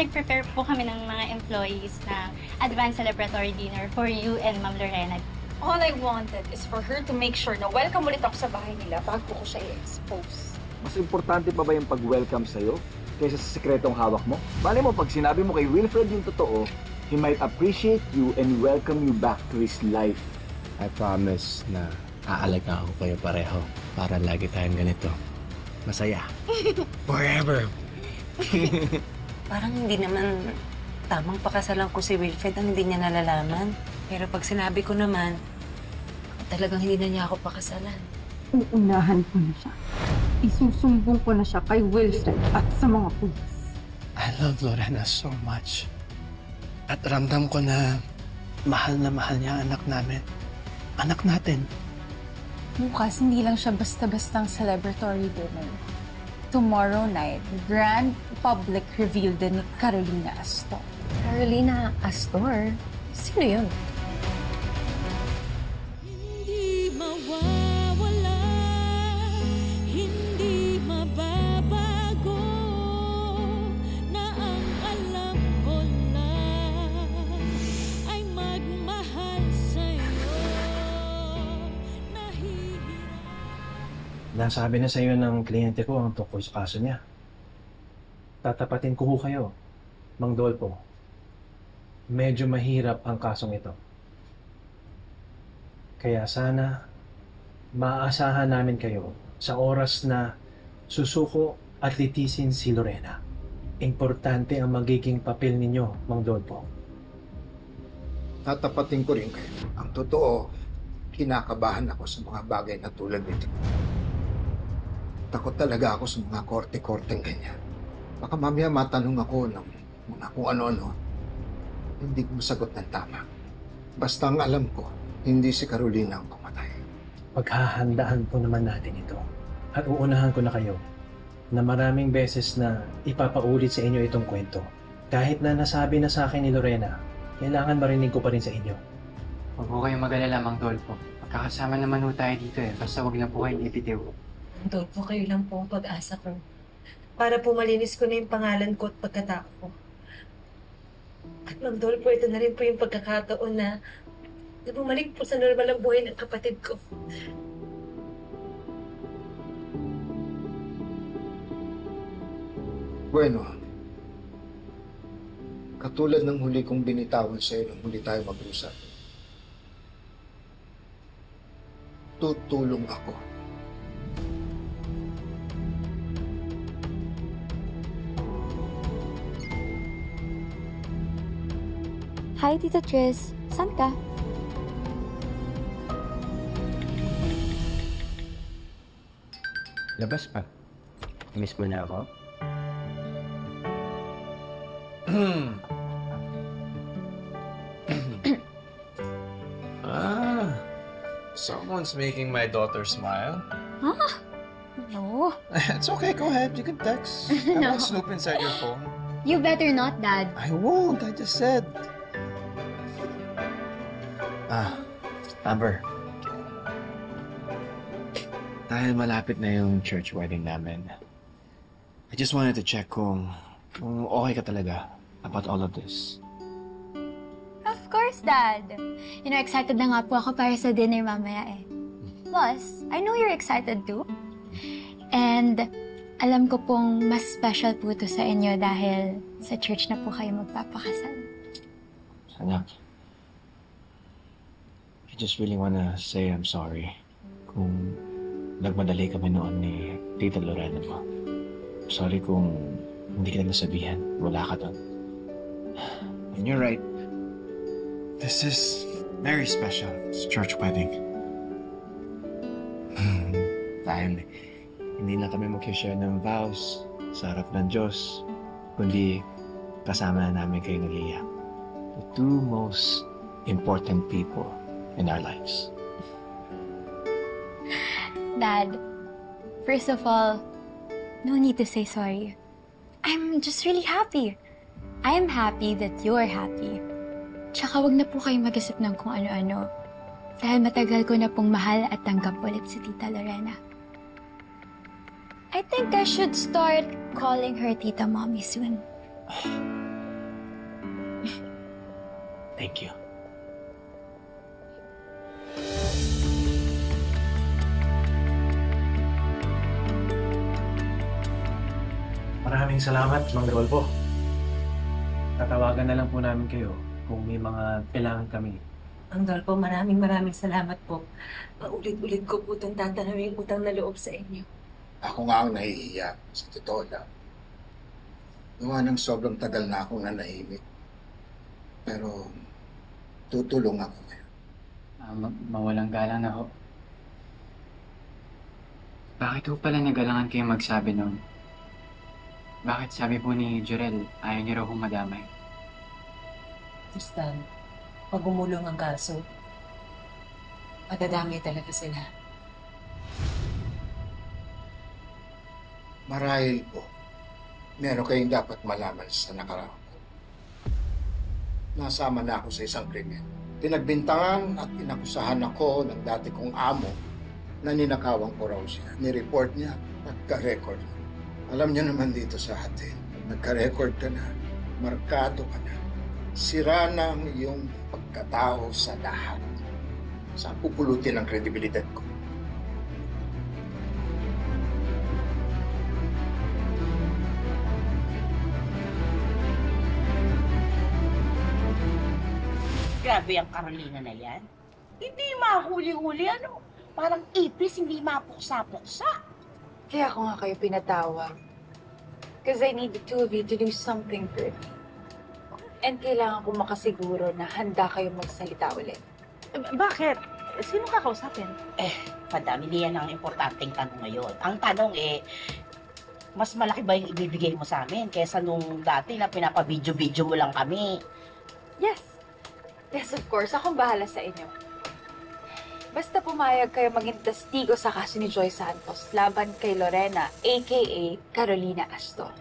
nag-prepare po kami ng mga employees na advanced celebratory dinner for you and Ma'am Lorena. All I wanted is for her to make sure na welcome ulit ako sa bahay nila bago ko siya i-expose. Mas importante pa ba yung pag-welcome sa'yo kaysa sa sikretong hawak mo? Bale mo, pag sinabi mo kay Wilfred yung totoo, he might appreciate you and welcome you back to his life. I promise na aalagaan ko kayo pareho para lagi tayong ganito. Masaya. Forever. Parang hindi naman tamang pakasalan ko si Wilfred ang hindi niya nalalaman. Pero pag sinabi ko naman, talagang hindi na niya ako pakasalan. Uunahan ko na siya. Isusumbong ko na siya kay Wilfred at sa mga pulis. I love Lorena so much. At ramdam ko na mahal niya ang anak namin. Anak natin. Bukas, hindi lang siya basta-bastang celebratory dinner. Tomorrow night, grand public reveal din ni Carolina Astor. Carolina Astor? Sino yun? Hindi mawawala, hindi mababago, na ang alam ko lang ay magmahal sa'yo. Nasabi na sa'yo ng kliyente ko ang tungkol sa kaso niya. Tatapatin ko kayo, Mang Dolpo. Medyo mahirap ang kasong ito. Kaya sana maaasahan namin kayo sa oras na susuko at litisin si Lorena. Importante ang magiging papel ninyo, Mang Dolpo. Tatapatin ko rin kayo. Ang totoo, kinakabahan ako sa mga bagay na tulad nito. Takot talaga ako sa mga korte-korteng ganyan. Baka mamaya matanong ako ng mga kung ano-ano. Hindi ko masagot ng tama. Basta ang alam ko, hindi si Carolina ang pumatay. Paghahandaan po naman natin ito. At uunahan ko na kayo na maraming beses na ipapaulit sa inyo itong kwento. Kahit na nasabi na sa akin ni Lorena, kailangan marinig ko pa rin sa inyo. Huwag po kayong mag-alala, Mang Dolpo. Magkakasama naman ho tayo dito eh. Basta huwag lang po kayong ibitiw. Mang Dolpo, kayo lang po ang pag-asa ko. Para po malinis ko na yung pangalan ko at pagkatao ko. At Mang Dolpo, ito na rin po yung pagkakataon na bumalik po sa normal ang buhay ng kapatid ko. Bueno, katulad ng huli kong binitawan sa'yo nung huli tayo mag-usap, tutulong ako. Hi, Tita Tris. Saan ka? Labas pa. Miss mo na ako? Someone's making my daughter smile. Huh? No. It's okay, go ahead. You can text. I No. won't snoop inside your phone. You better not, Dad. I won't. I just said. Amber. Dahil malapit na yung church wedding namin, I just wanted to check kung okay ka talaga about all of this. Of course, Dad. You know, excited na nga po ako para sa dinner mamaya eh. Plus, I know you're excited too. And alam ko pong mas special po to sa inyo dahil sa church na po kayo magpapakasal. Anak, I just really wanna say I'm sorry kung nagmadali kami noon ni Tita Lorena mo. Sorry kung hindi kita nasabihan. Wala ka doon. And you're right. This is very special. It's church wedding. Dahil hindi na kami mag-share ng vows sa harap ng Diyos, kundi kasama na namin kayo ni Leah. The two most important people in our lives. Dad, first of all, no need to say sorry. I'm just really happy. I am happy that you're happy. Tsaka wag na po kayo mag-isip ng kung ano-ano. Dahil matagal ko na pong mahal at tanggap ulit si Tita Lorena. I think I should start calling her Tita Mommy soon. Thank you. Maraming salamat, Mang Rodolfo. Tatawagan na lang po namin kayo kung may mga kailangan kami. Ang Dolpo, maraming salamat po. Paulit-ulit ko po itong tatanawin utang na loob sa inyo. Ako nga ang nahihiya, sa totoo lang. Gawa ng sobrang tagal na akong nanahimik. Pero tutulong ako ngayon. Mawalang galang na ho. Bakit ho pala nagalangan kayo magsabi nun? Bakit sabi po ni Jurel, ayaw niya raw humadamay? Tristan, pag umulong ang kaso, madadamay talaga sila. Marahil po, meron kayong dapat malaman sa nakaraan ko. Nasama na ako sa isang krimen. Pinagbintangan at inakusahan ako ng dati kong amo na ninakawan ko raw siya. Nireport niya, nagka-record. Alam niyo naman dito sa atin, nagka-record ka na, markado ka na, sira na ang iyong pagkatao sa lahat. Saan pupulutin ang kredibilidad ko? Grabe ang Carolina na yan. Hindi mahuli-huli, ano? Parang ipis, hindi mapuksa-puksa. Kaya ako nga kayo pinatawag. Because I need the two of you to do something for me. And kailangan ko makasiguro na handa kayo magsalita ulit. Bakit? Sino kakausapin? Madami diyan ang importanteng tanong ngayon. Ang tanong mas malaki ba yung ibibigay mo sa amin kaysa nung dati na pinapabidyo-bidyo mo lang kami? Yes. Yes, of course. Akong bahala sa inyo. Basta pumayag kayo maging testigo sa kaso ni Joy Santos laban kay Lorena, a.k.a. Carolina Astor.